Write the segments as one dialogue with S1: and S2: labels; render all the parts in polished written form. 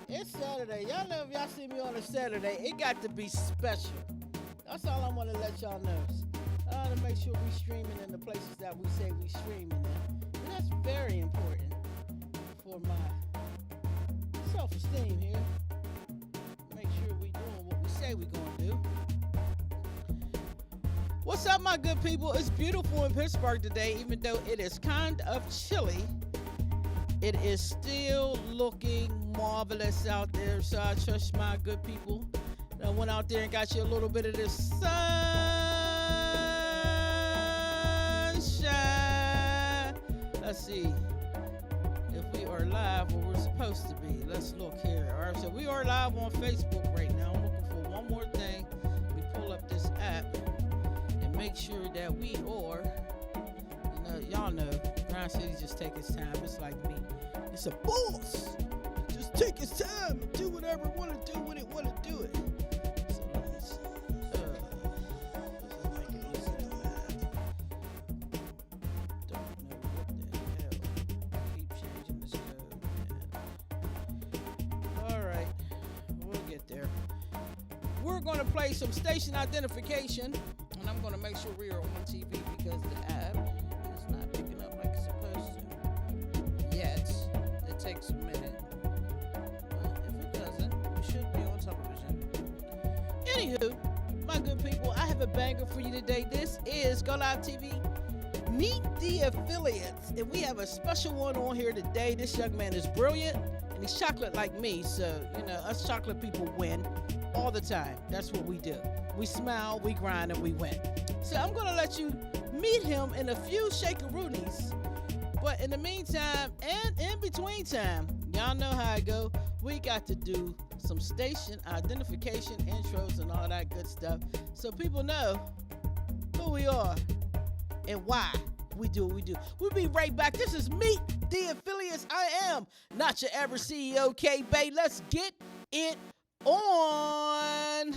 S1: It's Saturday. Y'all know if y'all see me on a Saturday, it got to be special. That's all I want to let y'all know. I want to make sure we streaming in the places that we say we streaming in. And that's very important for my self-esteem here. Make sure we doing what we say we gonna do. What's up, my good people? It's beautiful in Pittsburgh today, even though it is kind of chilly. It is still looking marvelous out there, so I trust my good people. I went out there and got you a little bit of this sunshine. Let's see if we are live where we're supposed to be. Let's look here. All right, so we are live on Facebook right now. I'm looking for one more thing. We pull up this app and make sure that we are, y'all know, Grind City just take its time. It's like me. It's a boss. Just take its time and do whatever it want to do when it want to do it. So let me see. Let's make it easy to laugh. Don't know what the hell. Keep changing this code, man. All right, we'll get there. We're going to play some station identification, and I'm going to make sure we are on TV because the app is not picking up like it's supposed to yet. It takes a minute. But if it doesn't, we should be on television. Anywho, my good people, I have a banger for you today. This is Go Live TV. Meet the affiliates. And we have a special one on here today. This young man is brilliant, and he's chocolate like me. So, us chocolate people win all the time. That's what we do. We smile, we grind, and we win. So I'm going to let you meet him in a few shakeroonies. But in the meantime, and in between time, y'all know how I go. We got to do some station identification intros and all that good stuff, so people know who we are and why we do what we do. We'll be right back. This is Meet the Affiliates. I am not your average CEO, K-Bay. Let's get it on.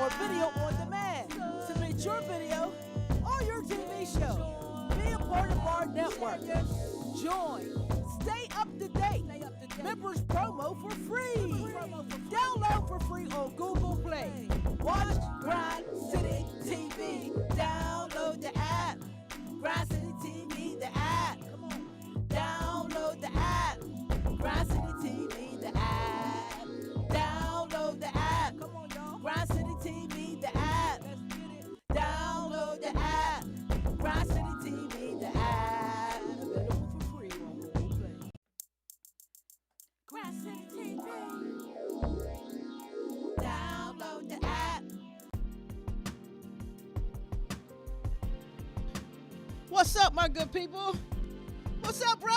S1: Or video on demand. Submit your video or your TV show. Be a part of our network. Join. Stay up to date. Members promo for free. Download for free on Google Play. Watch Grind City TV. Download the app. Grind City TV, the app. Download the app. Grind City TV, the app. Download the app. Grind City TV, the app. Download the app. Grind City TV, the app. Available for free on Google Play. Grind City TV. Download the app. What's up, my good people? What's up, bro?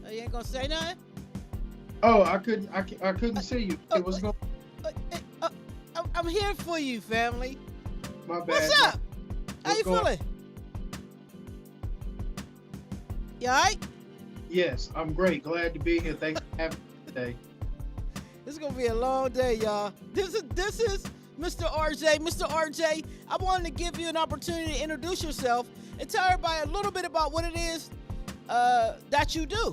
S1: Oh, you ain't gonna say nothing?
S2: Oh, I couldn't see you. It was going.
S1: I'm here for you, family.
S2: My bad.
S1: What's up? How you feeling? You all right?
S2: Yes, I'm great. Glad to be here. Thanks for having me today.
S1: This is gonna be a long day, y'all. This is Mr. RJ. Mr. RJ, I wanted to give you an opportunity to introduce yourself and tell everybody a little bit about what it is that you do.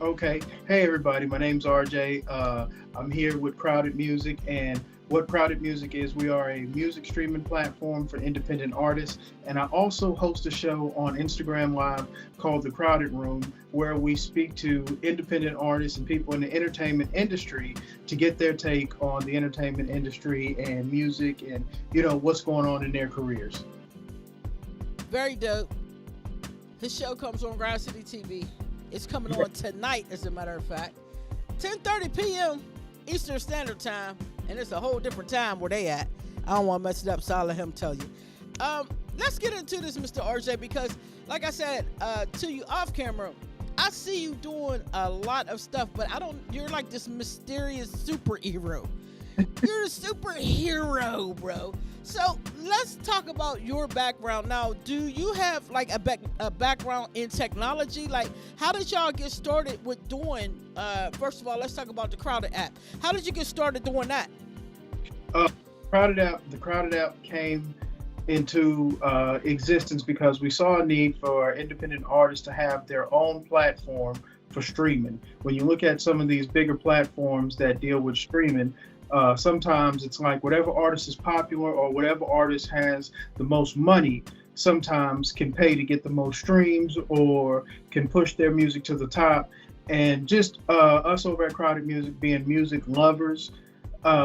S2: Okay. Hey, everybody. My name's RJ. I'm here with Crowded Music. And what Crowded Music is, we are a music streaming platform for independent artists. And I also host a show on Instagram Live called The Crowded Room, where we speak to independent artists and people in the entertainment industry to get their take on the entertainment industry and music and, what's going on in their careers.
S1: Very dope. His show comes on Ground City TV. It's coming on tonight, as a matter of fact. 10:30 p.m. Eastern Standard Time. And it's a whole different time where they at. I don't want to mess it up, so I'll let him tell you. Let's get into this, Mr. RJ, because, like I said to you off camera, I see you doing a lot of stuff, but you're like this mysterious superhero. You're a superhero, bro. So let's talk about your background. Now, do you have like a background in technology? Like, how did y'all get started with doing, first of all, let's talk about the Crowded app. How did you get started doing that?
S2: The Crowded app came into existence because we saw a need for independent artists to have their own platform for streaming. When you look at some of these bigger platforms that deal with streaming, sometimes it's like whatever artist is popular or whatever artist has the most money sometimes can pay to get the most streams or can push their music to the top. And just us over at Crowded Music being music lovers,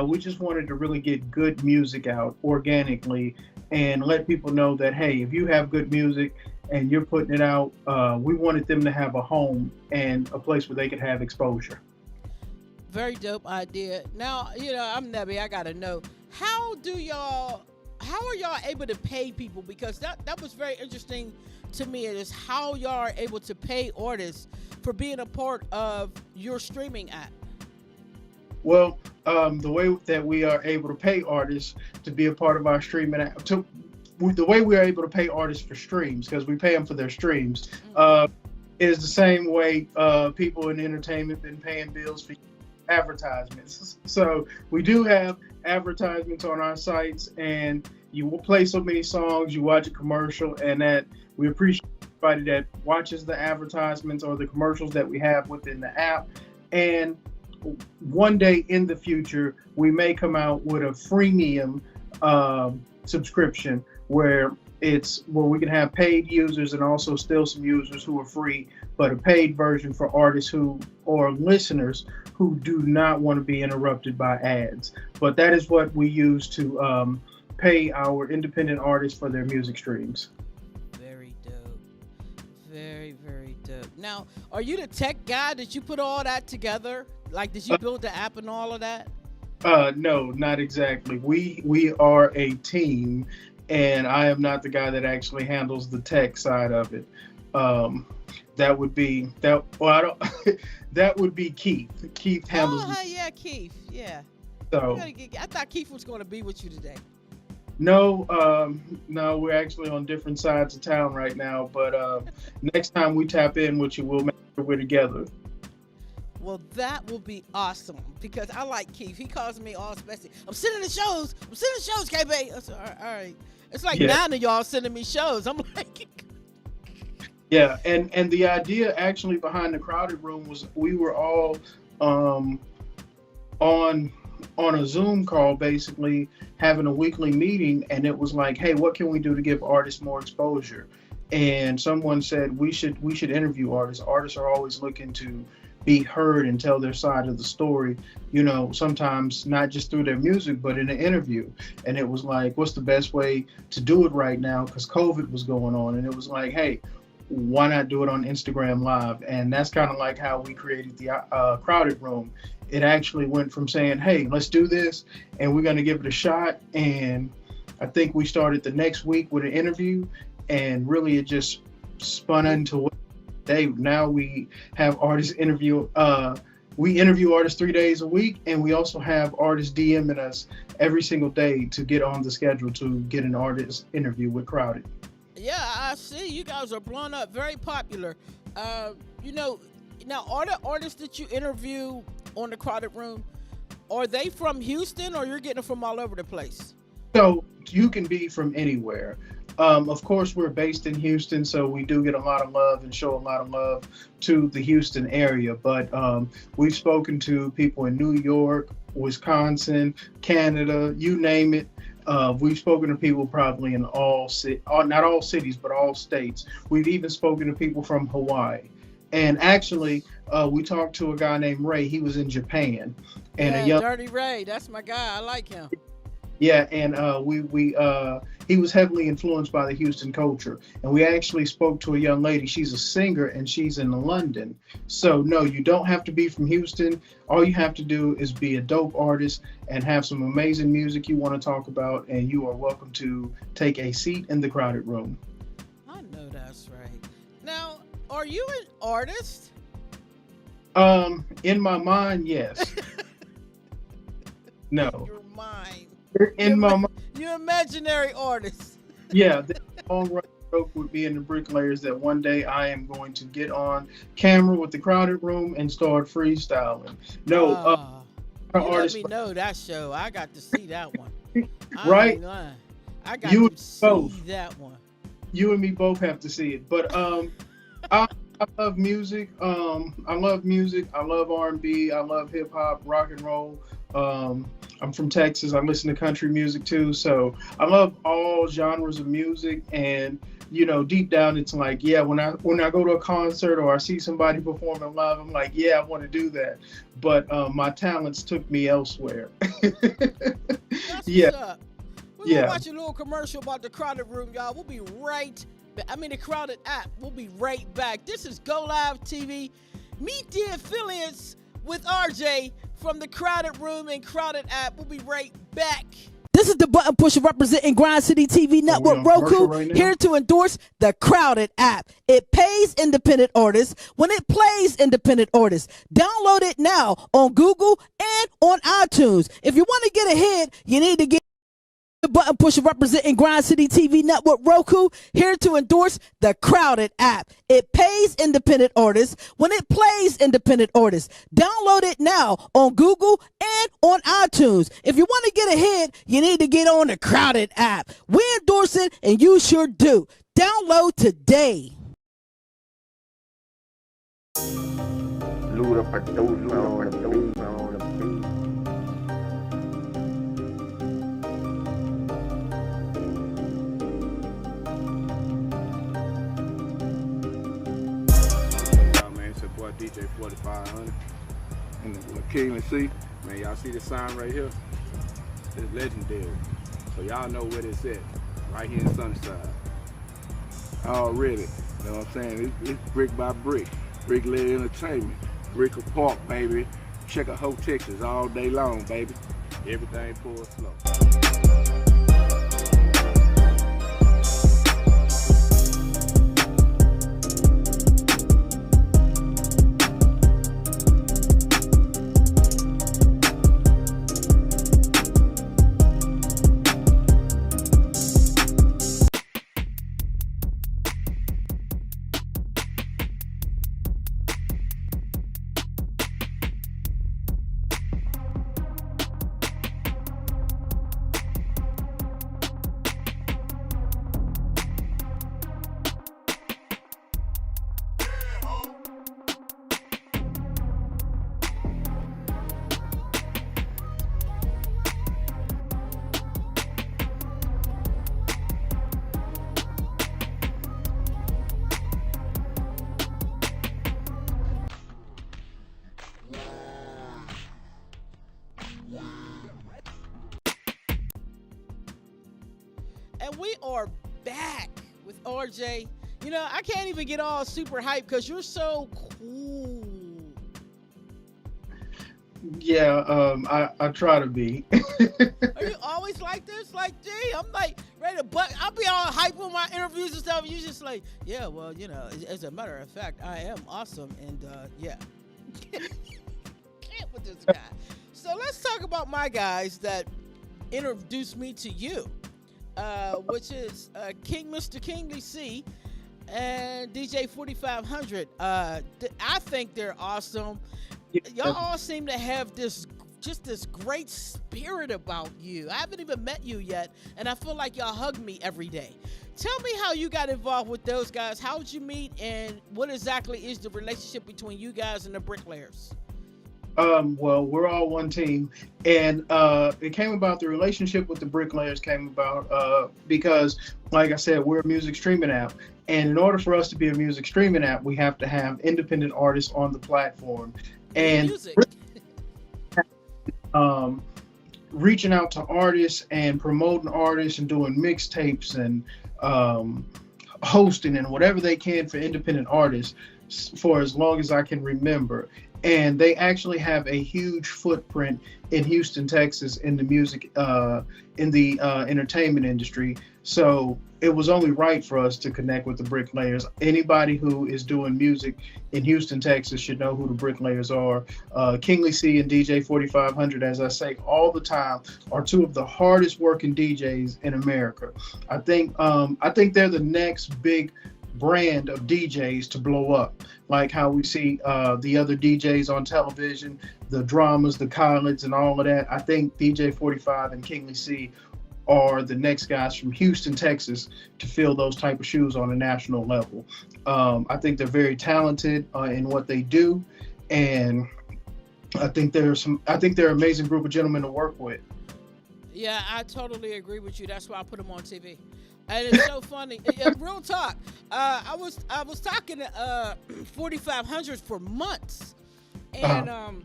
S2: we just wanted to really get good music out organically and let people know that, hey, if you have good music and you're putting it out, we wanted them to have a home and a place where they could have exposure.
S1: Very dope idea. Now, I'm Nebby. I gotta know, how are y'all able to pay people? Because that was very interesting to me. It is how y'all are able to pay artists for being a part of your streaming app.
S2: Well, the way that we are able to pay artists to be a part of our streaming app, the way we are able to pay artists for streams, because we pay them for their streams, is the same way people in entertainment been paying bills for advertisements. So we do have advertisements on our sites, and you will play so many songs, you watch a commercial, and that we appreciate everybody that watches the advertisements or the commercials that we have within the app. And one day in the future, we may come out with a freemium subscription where we can have paid users and also still some users who are free, but a paid version for artists or listeners who do not want to be interrupted by ads. But that is what we use to pay our independent artists for their music streams.
S1: Very dope. Very, very dope. Now, are you the tech guy? Did you put all that together? Like, did you build the app and all of that?
S2: No, not exactly. We are a team, and I am not the guy that actually handles the tech side of it. That would be that would be Keith. Keith handles.
S1: Oh, yeah, Keith. Yeah.
S2: So
S1: I thought Keith was going to be with you today.
S2: No, we're actually on different sides of town right now. But next time we tap in with you, we'll make sure we're together.
S1: Well, that will be awesome because I like Keith. He calls me all special. I'm sending the shows, KB. I said, all right. It's like 9 of y'all sending me shows. I'm like.
S2: Yeah, and the idea actually behind the Crowded Room was we were all on a Zoom call, basically having a weekly meeting, and it was like, hey, what can we do to give artists more exposure? And someone said we should interview artists. Artists are always looking to be heard and tell their side of the story, sometimes not just through their music, but in an interview. And it was like, what's the best way to do it right now? Because COVID was going on. And it was like, hey, why not do it on Instagram Live? And that's kind of like how we created the Crowded Room. It actually went from saying, hey, let's do this, and we're going to give it a shot. And I think we started the next week with an interview, and really it just spun into now we have artists interview. We interview artists 3 days a week, and we also have artists DMing us every single day to get on the schedule to get an artist interview with Crowded.
S1: Yeah, I see you guys are blowing up, very popular. Now are the artists that you interview on the Crowded Room, are they from Houston, or you're getting them from all over the place?
S2: So you can be from anywhere. Of course, we're based in Houston, so we do get a lot of love and show a lot of love to the Houston area. But we've spoken to people in New York, Wisconsin, Canada, you name it. We've spoken to people probably in not all cities, but all states. We've even spoken to people from Hawaii. And actually, we talked to a guy named Ray. He was in Japan, and
S1: yeah, Dirty Ray, that's my guy. I like him.
S2: Yeah, and he was heavily influenced by the Houston culture. And we actually spoke to a young lady. She's a singer and she's in London. So no, you don't have to be from Houston. All you have to do is be a dope artist and have some amazing music you want to talk about, and you are welcome to take a seat in the crowded room.
S1: I know that's right. Now, are you an artist?
S2: In my mind, yes. No.
S1: Your mind.
S2: In my mind.
S1: You're imaginary artist.
S2: Yeah, the long run joke with me and the bricklayers that one day I am going to get on camera with the crowded room and start freestyling. No,
S1: you let me know that show. I got to see that one.
S2: Right?
S1: I got to see that one.
S2: You and me both have to see it. But I love music. I love music. I love R&B. I love hip hop, rock and roll. I'm from Texas. I listen to country music too. So I love all genres of music. And you know, deep down, it's like, yeah, when I go to a concert or I see somebody performing live, I'm like, yeah, I want to do that. But my talents took me elsewhere.
S1: That's
S2: yeah.
S1: What's up. We're gonna watch a little commercial about the crowded room, y'all. We'll be the crowded app. We'll be right back. This is Go Live TV. Meet the affiliates with RJ from the crowded room and crowded app. We'll be right back. This is the button pusher representing Grind City TV Network Roku, here to endorse the Crowded app. It pays independent artists when it plays independent artists. Download it now on Google and on iTunes. If you want to get ahead, you need to get the button pusher representing Grind City TV Network Roku, here to endorse the Crowded app. It pays independent artists when it plays independent artists. Download it now on Google and on iTunes. If you want to get ahead, you need to get on the Crowded app. We endorse it, and you sure do. Download today.
S3: DJ 4500 and the King and C. Man, y'all see this sign right here? It's legendary. So y'all know where it's at. Right here in Sunnyside. Already. You know what I'm saying? It's brick by brick. Brick led entertainment. Brick Park, baby. Check out Ho Texas all day long, baby. Everything full slow.
S1: And we are back with RJ. You know, I can't even get all super hyped because you're so cool.
S2: Yeah, I try to be.
S1: Are you always like this? Like, gee, I'm like ready to I'll be all hype with my interviews and stuff. And you just like, yeah, well, you know, as a matter of fact, I am awesome. And yeah, can't with this guy. So let's talk about my guys that introduced me to you, which is Mr. Kingly C and DJ 4500. I think they're awesome. Y'all all seem to have this just this great spirit about you. I haven't even met you yet, and I feel like y'all hug me every day. Tell me how you got involved with those guys. How did you meet, and what exactly is the relationship between you guys and the Bricklayers?
S2: Well, we're all one team, and it came about. The relationship with the Bricklayers came about because, like I said, we're a music streaming app, and in order for us to be a music streaming app, we have to have independent artists on the platform, and
S1: Music.
S2: reaching out to artists and promoting artists and doing mixtapes and hosting and whatever they can for independent artists for as long as I can remember. And they actually have a huge footprint in Houston, Texas, in the music, in the entertainment industry. So it was only right for us to connect with the Bricklayers. Anybody who is doing music in Houston, Texas should know who the Bricklayers are. Kingly C and DJ 4500, as I say all the time, are two of the hardest working DJs in America. I think they're the next big brand of DJs to blow up, like how we see the other DJs on television, the dramas, the Khaleds, and all of that. I think DJ 45 and Kingly C are the next guys from Houston, Texas, to fill those type of shoes on a national level. I think they're very talented in what they do, and I think they're an amazing group of gentlemen to work with.
S1: Yeah, I totally agree with you. That's why I put them on TV. And it's so funny. Yeah, real talk. I was talking to 4500 for months, and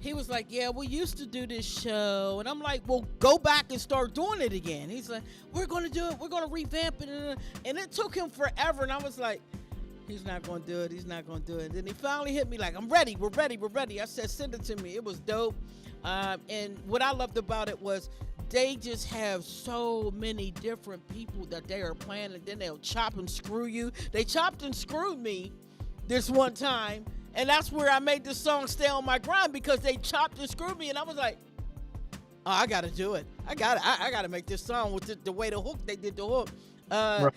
S1: he was like, "Yeah, we used to do this show," and I'm like, "Well, go back and start doing it again." He's like, "We're gonna do it. We're gonna revamp it," and it took him forever. And I was like, "He's not gonna do it. He's not gonna do it." And then he finally hit me like, "I'm ready. We're ready. We're ready." I said, "Send it to me." It was dope. And what I loved about it was they just have so many different people that they are playing, and then they'll chop and screw you. They chopped and screwed me this one time, and that's where I made the song Stay on My Grind, because they chopped and screwed me, and I was like, "Oh, I gotta do it. I gotta make this song with the way the hook, they did the hook."
S2: Right.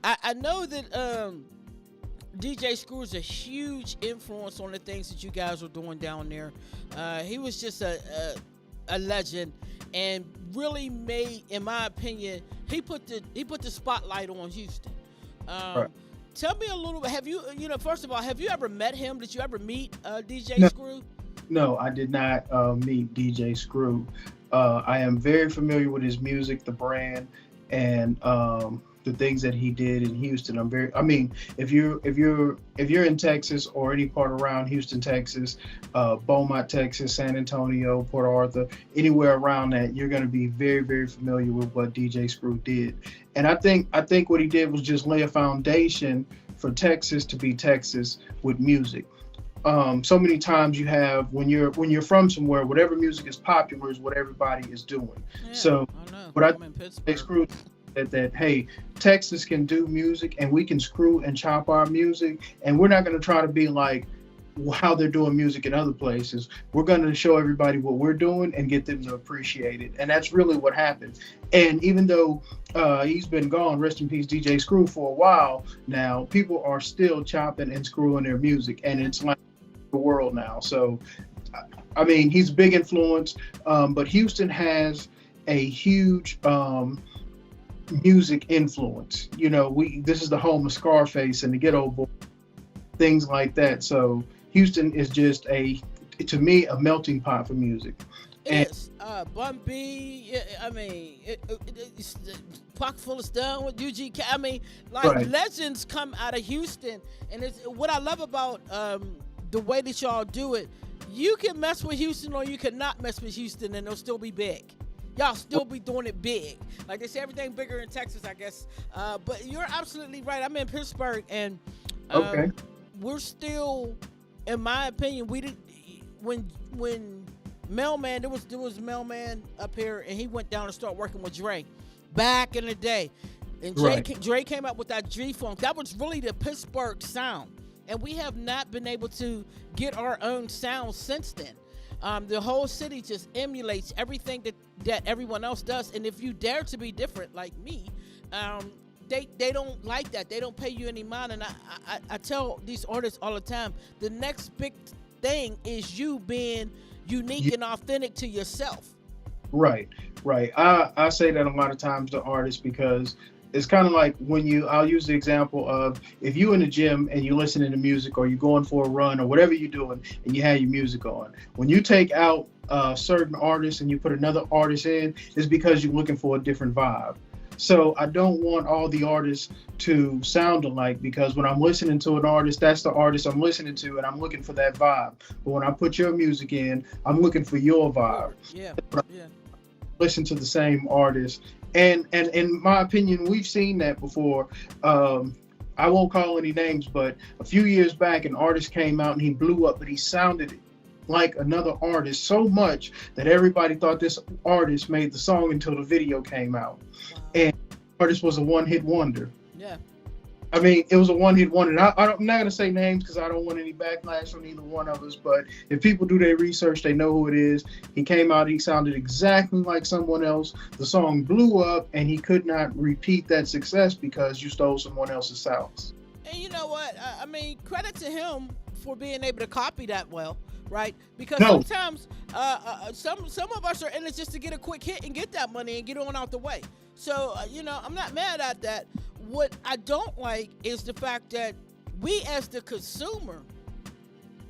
S1: I know that DJ Screw is a huge influence on the things that you guys are doing down there. He was just a legend, and really made, in my opinion, he put the spotlight on Houston.
S2: Right.
S1: Tell me a little bit. Have you first of all, have you ever met him? Did you ever meet DJ Screw?
S2: No, I did not meet DJ Screw. I am very familiar with his music, the brand, and the things that he did in Houston. If you're in Texas or any part around Houston, Texas, Beaumont, Texas, San Antonio, Port Arthur, anywhere around that, you're going to be very, very familiar with what DJ Screw did. And I think what he did was just lay a foundation for Texas to be Texas with music. So many times you have, when you're from somewhere, whatever music is popular is what everybody is doing.
S1: Yeah,
S2: so
S1: I know.
S2: what
S1: I'm in Pittsburgh.
S2: Screw that hey, Texas can do music, and we can screw and chop our music, and we're not going to try to be like how they're doing music in other places. We're going to show everybody what we're doing and get them to appreciate it, and that's really what happened. And even though he's been gone, rest in peace DJ Screw, for a while now, people are still chopping and screwing their music, and it's like the world now. So I mean, he's a big influence, but Houston has a huge music influence. This is the home of Scarface and the Ghetto Boy, things like that. So Houston is just to me, a melting pot for music.
S1: It is. Bun B, I mean, it's pocket full of stone with UGK. I mean, like,
S2: right.
S1: Legends come out of Houston, and it's what I love about the way that y'all do it. You can mess with Houston, or you cannot mess with Houston, and it'll still be big. Y'all still be doing it big. Like they say, everything bigger in Texas, I guess. But you're absolutely right. I'm in Pittsburgh, and
S2: Okay.
S1: we're still, in my opinion, we did when Mailman, there was Mailman up here, and he went down and started working with Dre back in the day. And Dre came out with that G-Funk. That was really the Pittsburgh sound. And we have not been able to get our own sound since then. The whole city just emulates everything that everyone else does. And if you dare to be different like me, they don't like that. They don't pay you any mind. And I tell these artists all the time, the next big thing is you being unique and authentic to yourself.
S2: Right, right. I say that a lot of times to artists because it's kind of like I'll use the example of if you in the gym and you're listening to music or you're going for a run or whatever you're doing and you have your music on. When you take out certain artists and you put another artist in, it's because you're looking for a different vibe. So I don't want all the artists to sound alike because when I'm listening to an artist, that's the artist I'm listening to and I'm looking for that vibe. But when I put your music in, I'm looking for your vibe.
S1: Yeah, yeah.
S2: Listen to the same artist. And in my opinion, we've seen that before. I won't call any names, but a few years back, an artist came out and he blew up, but he sounded like another artist so much that everybody thought this artist made the song until the video came out.
S1: Wow.
S2: And the artist was a one-hit wonder.
S1: Yeah.
S2: I mean, it was a one-hit wonder. And I'm not going to say names because I don't want any backlash from either one of us. But if people do their research, they know who it is. He came out, he sounded exactly like someone else. The song blew up, and he could not repeat that success because you stole someone else's sounds.
S1: And you know what? I mean, credit to him for being able to copy that well, right? Because sometimes some of us are in it just to get a quick hit and get that money and get on out the way. So, I'm not mad at that. What I don't like is the fact that we as the consumer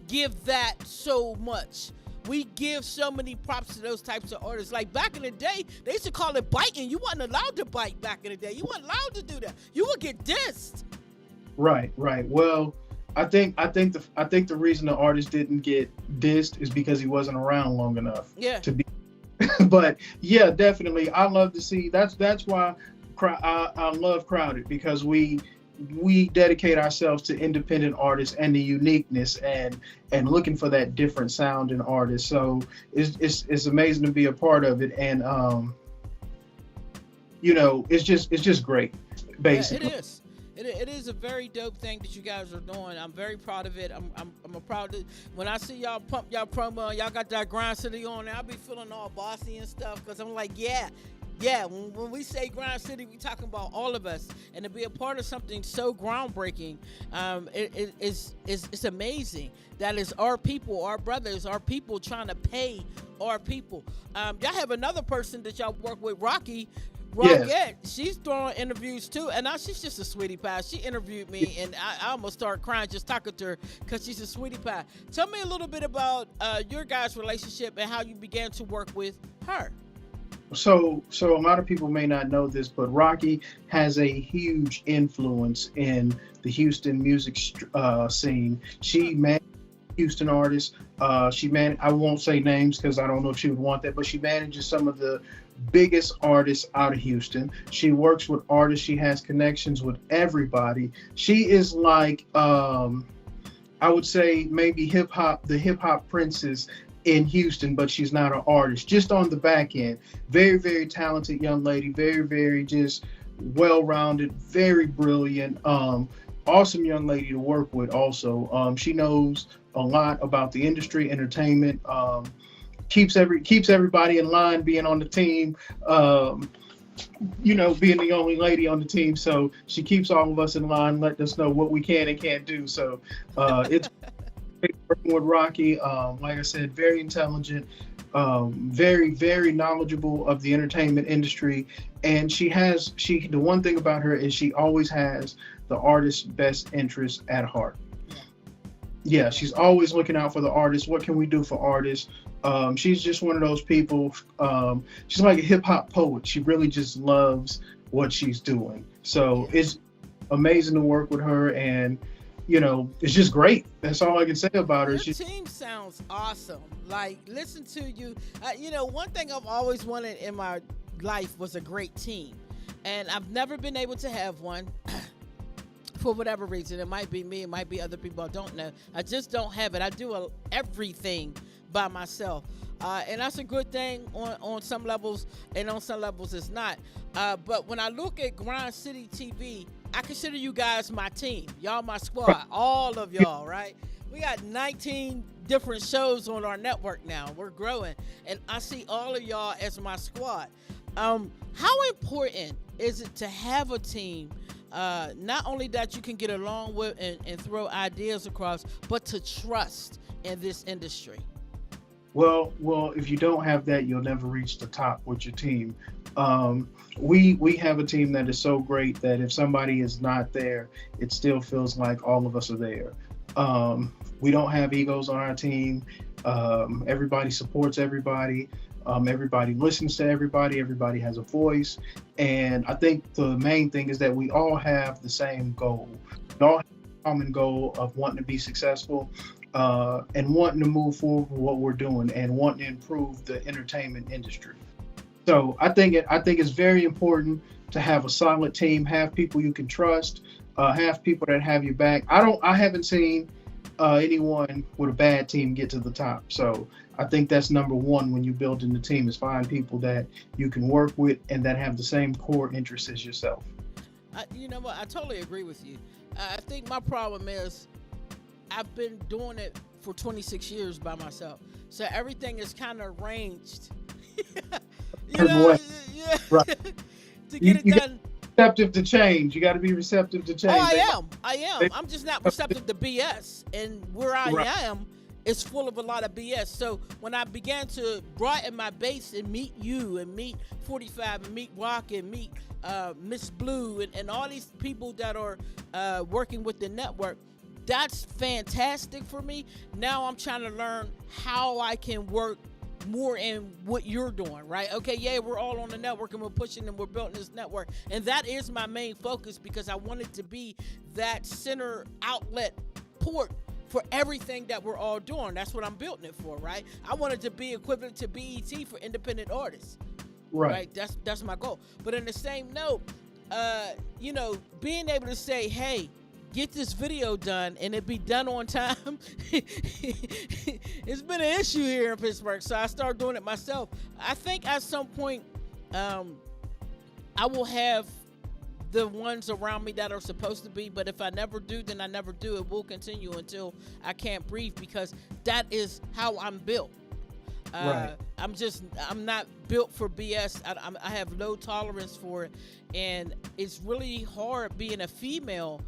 S1: give that so much. We give so many props to those types of artists. Like back in the day, they used to call it biting. You weren't allowed to bite back in the day. You weren't allowed to do that. You would get dissed.
S2: Right. Well, I think the reason the artist didn't get dissed is because he wasn't around long enough.
S1: Yeah.
S2: To be. But yeah, definitely, I love to see. That's why I love Crowded, because we dedicate ourselves to independent artists and the uniqueness and looking for that different sound in artists. So it's amazing to be a part of it, and it's just great, basically.
S1: Yeah, it is. It is a very dope thing that you guys are doing. I'm very proud of it. I'm proud of it. When I see y'all pump y'all promo, y'all got that Grind City on there, I'll be feeling all bossy and stuff because I'm like, yeah. When we say Grind City, we talking about all of us, and to be a part of something so groundbreaking, it's amazing. That is our people, our brothers, our people trying to pay our people. Y'all have another person that y'all work with, Rockette.
S2: Yes.
S1: She's throwing interviews too, and now she's just a sweetie pie. She interviewed me, and I almost started crying just talking to her because she's a sweetie pie. Tell me a little bit about your guys' relationship and how you began to work with her.
S2: So a lot of people may not know this, but Rocky has a huge influence in the Houston music scene. She managed Houston artists. I won't say names because I don't know if she would want that, but she manages some of the biggest artists out of Houston. She works with artists. She has connections with everybody. She is like, I would say maybe the hip hop princess in Houston, but she's not an artist. Just on the back end, very, very talented young lady, very, very just well-rounded, very brilliant, awesome young lady to work with. Also, she knows a lot about the industry, entertainment. Keeps everybody in line, being on the team, being the only lady on the team. So she keeps all of us in line, letting us know what we can and can't do. So it's working with Rocky. Like I said, very intelligent, very, very knowledgeable of the entertainment industry. And the one thing about her is she always has the artist's best interest at heart. Yeah, she's always looking out for the artist. What can we do for artists? She's just one of those people. She's like a hip hop poet. She really just loves what she's doing. So it's amazing to work with her, and it's just great. That's all I can say about her.
S1: Your team sounds awesome. Like, listen to you. One thing I've always wanted in my life was a great team, and I've never been able to have one. For whatever reason, it might be me, it might be other people, I don't know. I just don't have it. I do everything by myself, and that's a good thing on some levels, and on some levels it's not. But when I look at Grind City TV, I consider you guys my team. Y'all my squad, all of y'all, right? We got 19 different shows on our network now. We're growing, and I see all of y'all as my squad. How important is it to have a team? Not only that you can get along with and throw ideas across, but to trust in this industry.
S2: Well, if you don't have that, you'll never reach the top with your team. We have a team that is so great that if somebody is not there, it still feels like all of us are there. We don't have egos on our team. Everybody supports everybody. Everybody listens to everybody. Everybody has a voice, and I think the main thing is that we all have the same goal. We all have a common goal of wanting to be successful, and wanting to move forward with what we're doing and wanting to improve the entertainment industry. So I think it's very important to have a solid team, have people you can trust, have people that have your back. I haven't seen anyone with a bad team get to the top. So I think that's number one when you build in the team is find people that you can work with and that have the same core interests as yourself.
S1: You know what? I totally agree with you. I think my problem is I've been doing it for 26 years by myself, so everything is kind of arranged. You know, yeah.
S2: Right.
S1: To get it done.
S2: Receptive to change. You got to be receptive to change.
S1: Oh, I am. I'm just not receptive to BS, and where I am is full of a lot of BS. So when I began to broaden my base and meet you and meet 45 and meet Rock and meet Miss Blue and all these people that are working with the network, that's fantastic for me. Now I'm trying to learn how I can work more in what you're doing, right? Okay, yeah, we're all on the network and we're pushing and we're building this network, and that is my main focus because I want it to be that center outlet port for everything that we're all doing. That's what I'm building it for, right? I want it to be equivalent to BET for independent artists, right? That's my goal. But in the same note, you know, being able to say, hey, get this video done and it be done on time. It's been an issue here in Pittsburgh, so I started doing it myself. I think at some point I will have the ones around me that are supposed to be, but if I never do, then I never do. It will continue until I can't breathe because that is how I'm built.
S2: Right.
S1: I'm not built for BS. I have low tolerance for it, and it's really hard being a female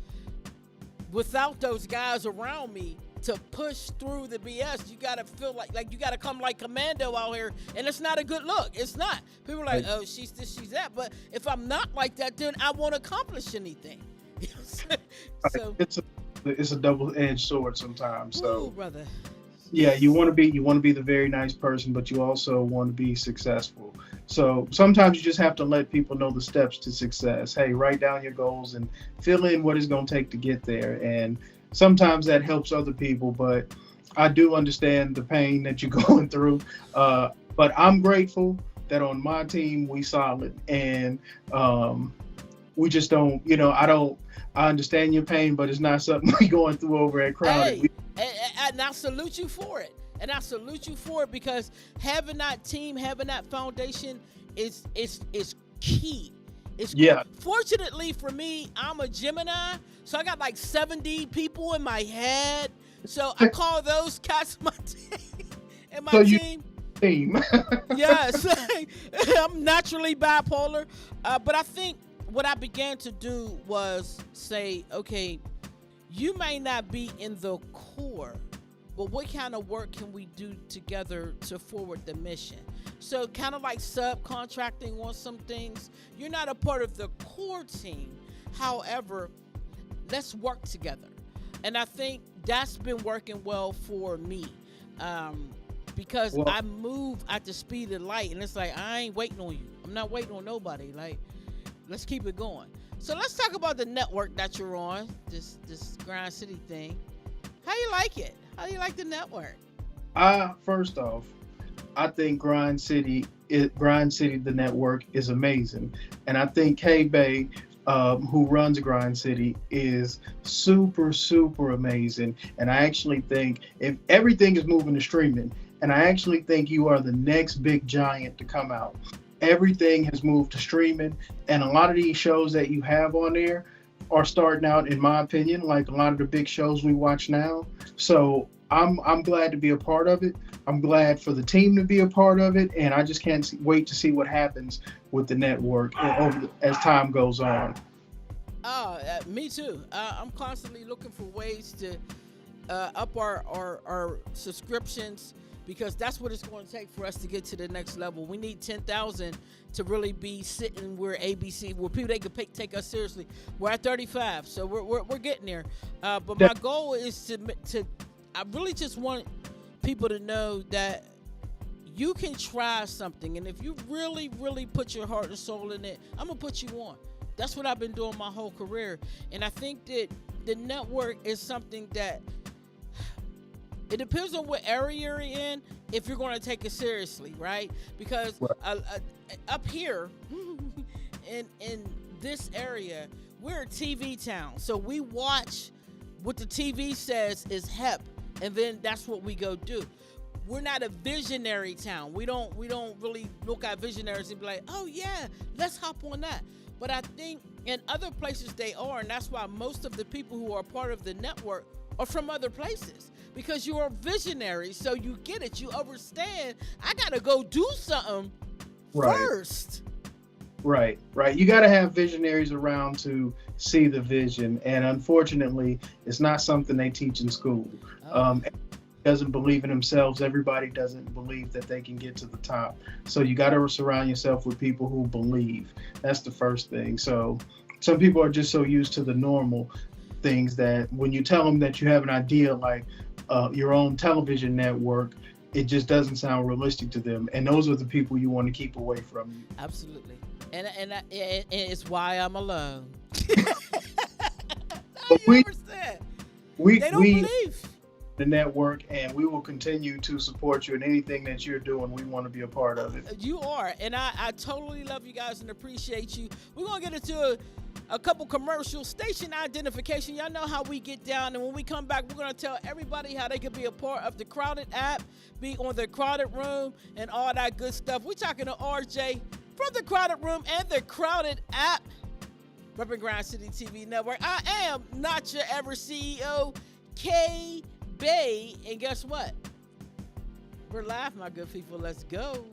S1: without those guys around me to push through the BS. You gotta feel like you gotta come like commando out here, and it's not a good look. It's not. People are like, oh, she's this, she's that. But if I'm not like that, then I won't accomplish anything. So
S2: it's a double-edged sword sometimes. So,
S1: ooh, brother.
S2: Yeah, you want to be the very nice person, but you also want to be successful. So sometimes you just have to let people know the steps to success. Hey, write down your goals and fill in what it's going to take to get there. And sometimes that helps other people, but I do understand the pain that you're going through. But I'm grateful that on my team we solid, and we just don't. You know, I understand your pain, but it's not something we're going through over at Crowded.
S1: Hey, and I salute you for it. And I salute you for it because having that team, having that foundation is key. It's
S2: yeah.
S1: Cool. Fortunately for me, I'm a Gemini, so I got like 70 people in my head. So I call those cats my team. And my team. Yes, I'm naturally bipolar. But I think what I began to do was say, okay, you may not be in the core, but what kind of work can we do together to forward the mission? So kind of like subcontracting on some things. You're not a part of the core team. However, let's work together. And I think that's been working well for me because I move at the speed of light. And it's like, I ain't waiting on you. I'm not waiting on nobody. Like, let's keep it going. So let's talk about the network that you're on, this Grind City thing. How you like it? How do you like the network?
S2: First off, I think Grind City, the network, is amazing. And I think K-Bay, who runs Grind City, is super, super amazing. And I actually think if everything is moving to streaming, and I actually think you are the next big giant to come out. Everything has moved to streaming, and a lot of these shows that you have on there are starting out, in my opinion, like a lot of the big shows we watch now. So I'm glad to be a part of it. I'm glad for the team to be a part of it, and I just can't wait to see what happens with the network as time goes on.
S1: Me too. I'm constantly looking for ways to up our subscriptions because that's what it's going to take for us to get to the next level. We need 10,000 to really be sitting where ABC, where people they can take us seriously. We're at 35, so we're getting there. But my goal is to I really just want people to know that you can try something, and if you really, really put your heart and soul in it, I'm gonna put you on. That's what I've been doing my whole career, and I think that the network is something that it depends on what area you're in if you're going to take it seriously, right? Because up here in this area, we're a TV town, so we watch what the TV says is hep, and then that's what we go do. We're not a visionary town. We don't really look at visionaries and be like, oh yeah, let's hop on that. But I think in other places they are, and that's why most of the people who are part of the network are from other places, because you are visionaries, so you get it, you understand. I gotta go do something first.
S2: Right. You got to have visionaries around to see the vision, and unfortunately, it's not something they teach in school. Doesn't believe in themselves. Everybody doesn't believe that they can get to the top. So you got to surround yourself with people who believe. That's the first thing. So some people are just so used to the normal things that when you tell them that you have an idea like your own television network, it just doesn't sound realistic to them. And those are the people you want to keep away from you.
S1: Absolutely. And it's why I'm alone.
S2: We
S1: they don't believe
S2: the network, and we will continue to support you in anything that you're doing. We want to be a part of it.
S1: You are, and I totally love you guys and appreciate you. We're gonna get into a couple commercial station identification. Y'all know how we get down, and when we come back, we're gonna tell everybody how they can be a part of the Crowded app, be on the Crowded Room, and all that good stuff. We're talking to RJ from the Crowded Room and the Crowded app, repping Grind City TV Network. I am not your ever CEO, K Bay, and guess what? We're live, my good people. Let's go.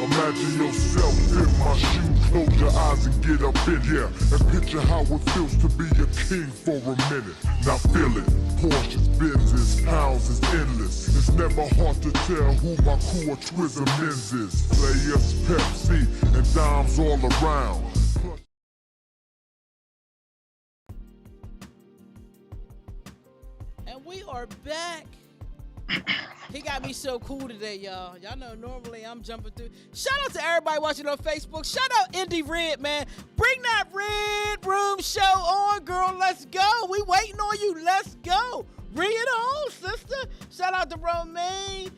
S4: Imagine yourself in my shoes, close your eyes and get up in here, and picture how it feels to be a king for a minute. Now feel it, Porsches, Benzes, pounds is endless. It's never hard to tell who my crew or Twizzler Men's is. Players, Pepsi, and dimes all around.
S1: And we are back. He got me so cool today, y'all. Y'all know normally I'm jumping through. Shout out to everybody watching on Facebook. Shout out Indy Red, man. Bring that Red Room show on, girl. Let's go. We waiting on you. Let's go. Bring it on, sister. Shout out to Romaine,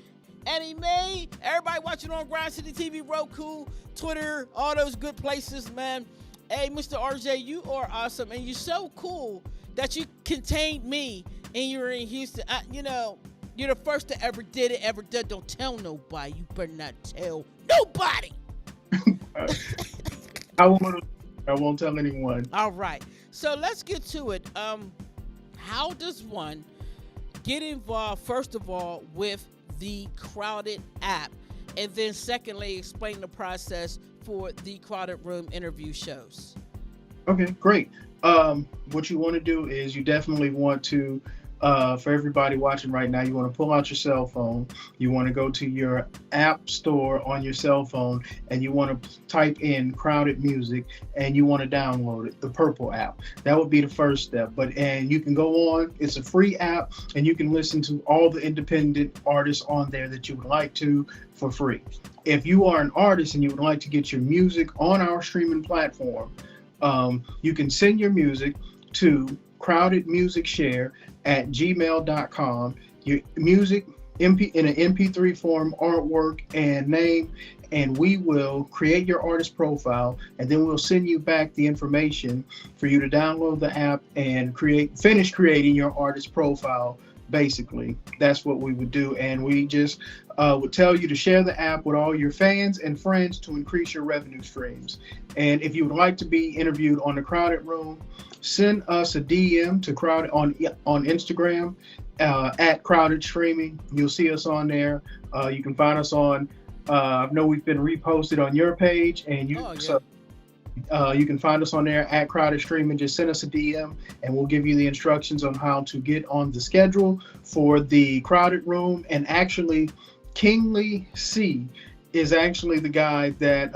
S1: Annie Mae, everybody watching on Grind City TV, Roku, Twitter, all those good places, man. Hey, Mr. RJ, you are awesome, and you're so cool that you contained me, and you're in Houston. You're the first to ever did it, ever did. Don't tell nobody. You better not tell nobody.
S2: Uh, I won't. I won't tell anyone.
S1: All right. So let's get to it. How does one get involved, first of all, with the Crowded app? And then secondly, explain the process for the Crowded Room interview shows.
S2: Okay, great. What you want to do is you definitely want to, for everybody watching right now, you want to pull out your cell phone. You want to go to your app store on your cell phone, and you want to type in Crowded Music, and you want to download it, the Purple app. That would be the first step. And you can go on. It's a free app, and you can listen to all the independent artists on there that you would like to for free. If you are an artist and you would like to get your music on our streaming platform, you can send your music to crowdedmusicshare@gmail.com. Your music in an MP3 form, artwork, and name, and we will create your artist profile, and then we'll send you back the information for you to download the app and finish creating your artist profile. Basically, that's what we would do, and we just would tell you to share the app with all your fans and friends to increase your revenue streams. And if you would like to be interviewed on the Crowded Room, send us a DM to Crowded on Instagram at Crowded Streaming. You'll see us on there. You can find us on. I know we've been reposted on your page, and you.
S1: Oh, yeah.
S2: So, you can find us on there at Crowded Streaming. Just send us a DM, and we'll give you the instructions on how to get on the schedule for the Crowded Room. And actually, Kingly C is actually the guy that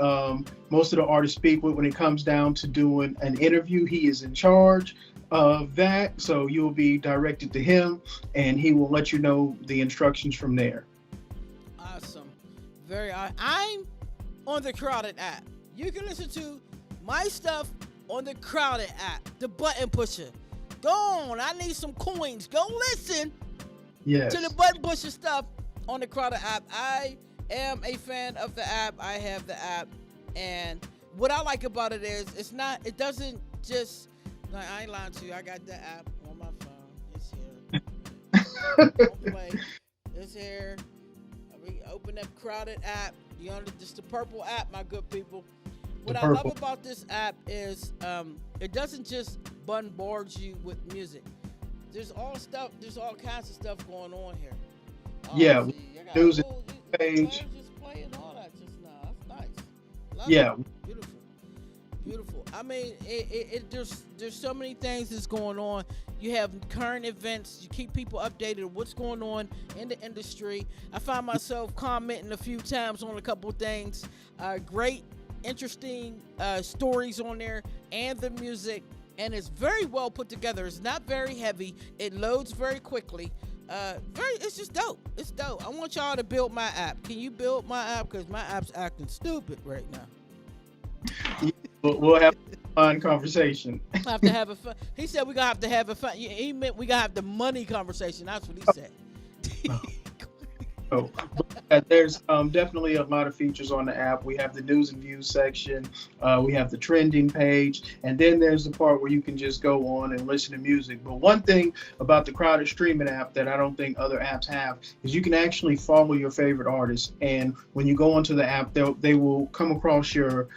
S2: most of the artists speak with when it comes down to doing an interview. He is in charge of that, so you'll be directed to him, and he will let you know the instructions from there.
S1: Awesome. I'm on the Crowded app. You can listen to my stuff on the Crowded app, the button pusher. Go on, I need some coins. Go listen
S2: Yes.
S1: to the button pusher stuff on the Crowded app. I am a fan of the app. I have the app, and what I like about it is it doesn't just, like, I ain't lying to you. I got the app on my phone. It's here. Don't play. It's here. We open up Crowded app. It's the Purple app, my good people. What I love about this app is it doesn't just bombard you with music. There's all kinds of stuff going on here.
S2: Yeah, news
S1: page.
S2: page.
S1: Just playing all that just now. That's nice. Love
S2: Yeah.
S1: it. Beautiful. I mean, there's so many things that's going on. You have current events. You keep people updated on what's going on in the industry. I find myself commenting a few times on a couple of things. Great, interesting stories on there, and the music. And it's very well put together. It's not very heavy. It loads very quickly. It's just dope. It's dope. I want y'all to build my app. Can you build my app? Because my app's acting stupid right now.
S2: We'll have a fun conversation.
S1: I have to have a fun. He said we're gonna have to have a fun. He meant we gotta have the money conversation. That's what he said.
S2: So, there's definitely a lot of features on the app. We have the news and views section. We have the trending page. And then there's the part where you can just go on and listen to music. But one thing about the Crowded Streaming app that I don't think other apps have is you can actually follow your favorite artists. And when you go onto the app, they will come across your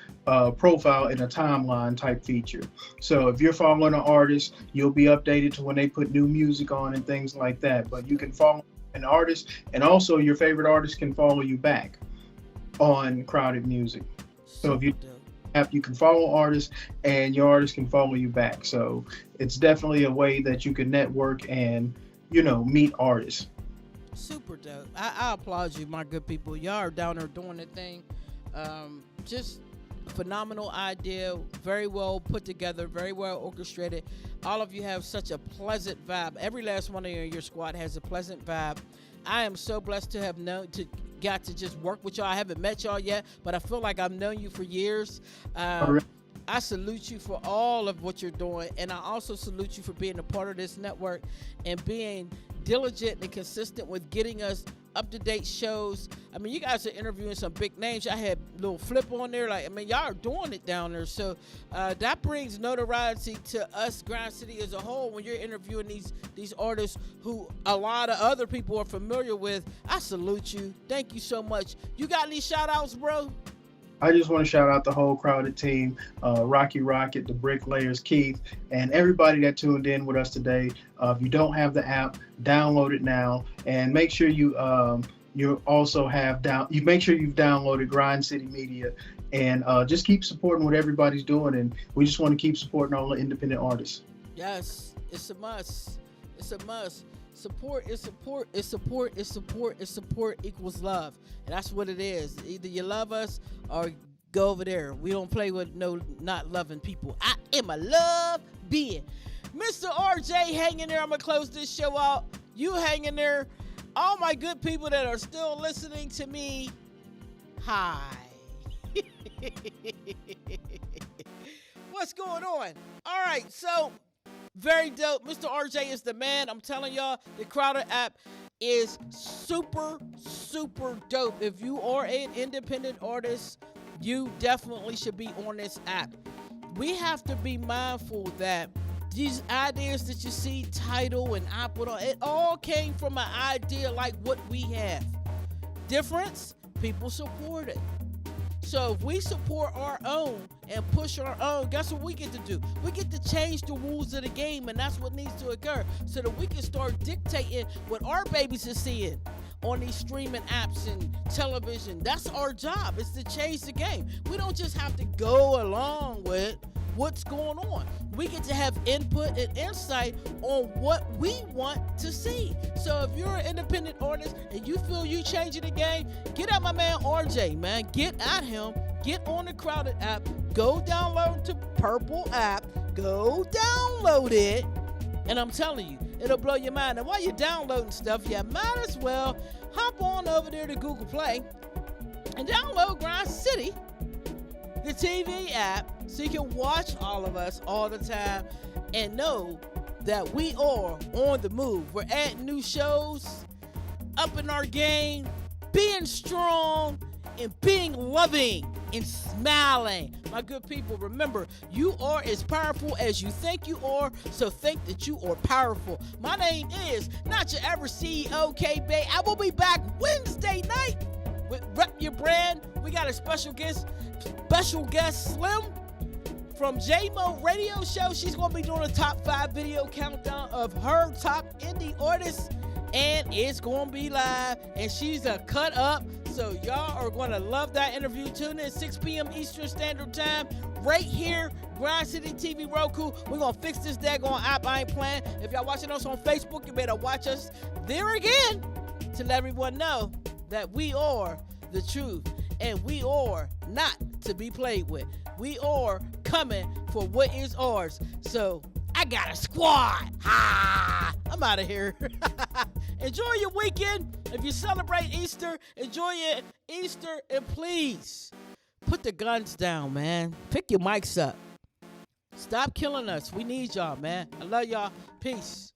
S2: profile in a timeline type feature. So if you're following an artist, you'll be updated to when they put new music on and things like that. But you can follow an artist, and also your favorite artist can follow you back on Crowded Music. So if you app, you can follow artists, and your artist can follow you back. So it's definitely a way that you can network and meet artists.
S1: Super dope. I applaud you, my good people. Y'all are down there doing the thing. Just phenomenal idea, very well put together, very well orchestrated. All of you have such a pleasant vibe. Every last one of you in your squad has a pleasant vibe. I am so blessed to have got to just work with y'all. I haven't met y'all yet, but I feel like I've known you for years. I salute you for all of what you're doing, and I also salute you for being a part of this network and being diligent and consistent with getting us up-to-date shows. I mean, you guys are interviewing some big names. I had Lil Flip on there. Y'all are doing it down there. So that brings notoriety to us, Grind City as a whole, when you're interviewing these artists who a lot of other people are familiar with. I salute you. Thank you so much. You got any shout-outs, bro?
S2: I just want to shout out the whole Crowded team, Rocky Rocket, the Bricklayers, Keith, and everybody that tuned in with us today. If you don't have the app, download it now, and make sure you also have you make sure you've downloaded Grind City Media, and just keep supporting what everybody's doing. And we just want to keep supporting all the independent artists.
S1: Yes, it's a must. It's a must. Support is support is support is support is support equals love. And that's what it is. Either you love us or go over there. We don't play with no not loving people. I am a love being. Mr. RJ, hang in there. I'm going to close this show out. You hang in there. All my good people that are still listening to me, hi. What's going on? All right, so very dope. Mr. RJ is the man. I'm telling y'all, the Crowded app is super, super dope. If you are an independent artist, you definitely should be on this app. We have to be mindful that these ideas that you see, Tidal and Apple, it all came from an idea like what we have. Difference, people support it. So if we support our own and push our own, guess what we get to do? We get to change the rules of the game, and that's what needs to occur so that we can start dictating what our babies are seeing on these streaming apps and television. That's our job, is to change the game. We don't just have to go along with what's going on. We get to have input and insight on what we want to see. So if you're an independent artist and you feel you changing the game, get at my man RJ, man. Get at him. Get on the Crowded app. Go download the Purple app. Go download it. And I'm telling you, it'll blow your mind. And while you're downloading stuff, you might as well hop on over there to Google Play and download Grind City, the TV app, so you can watch all of us all the time and know that we are on the move. We're adding new shows, upping our game, being strong, and being loving and smiling. My good people, remember, you are as powerful as you think you are, so think that you are powerful. My name is Not Your Ever CEO, K-Bay. I will be back Wednesday night with Rep Your Brand. We got a special guest Slim from J-Mo Radio Show. She's going to be doing a top 5 video countdown of her top indie artists, and it's going to be live, and she's a cut up, so y'all are going to love that interview. Tune in 6 p.m. Eastern Standard Time right here, Grind City TV Roku. We're going to fix this daggone app. I ain't playing. If y'all watching us on Facebook, you better watch us there again to let everyone know that we are the truth, and we are not to be played with. We are coming for what is ours. So I got a squad. Ha! I'm out of here. Enjoy your weekend. If you celebrate Easter, enjoy your Easter, and please put the guns down, man. Pick your mics up. Stop killing us. We need y'all, man. I love y'all. Peace.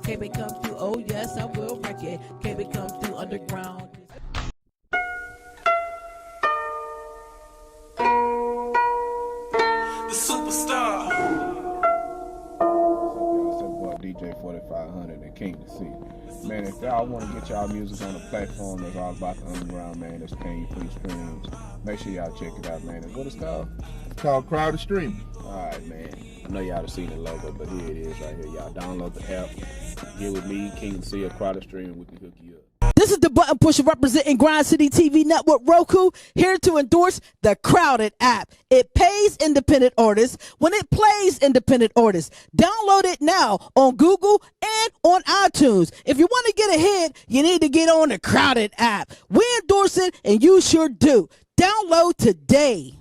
S5: KB come through, oh yes, I will wreck it. KB come through underground.
S6: The superstar.
S3: What's up, boy? DJ 4500 and King to See. Man, if y'all want to get y'all music on a platform that's all about the underground, man, that's paying free streams, make sure y'all check it out, man. And what it's called?
S7: It's called Crowded Stream.
S3: Alright, man. I know y'all have seen the logo, but here it is right here. Y'all download the app. Get with me, King to See, a Crowded Stream, and we can hook you up.
S1: This is the button pusher representing Grind City TV Network Roku, here to endorse the Crowded app. It pays independent artists when it plays independent artists. Download it now on Google and on iTunes. If you want to get ahead, you need to get on the Crowded app. We endorse it, and you sure do. Download today.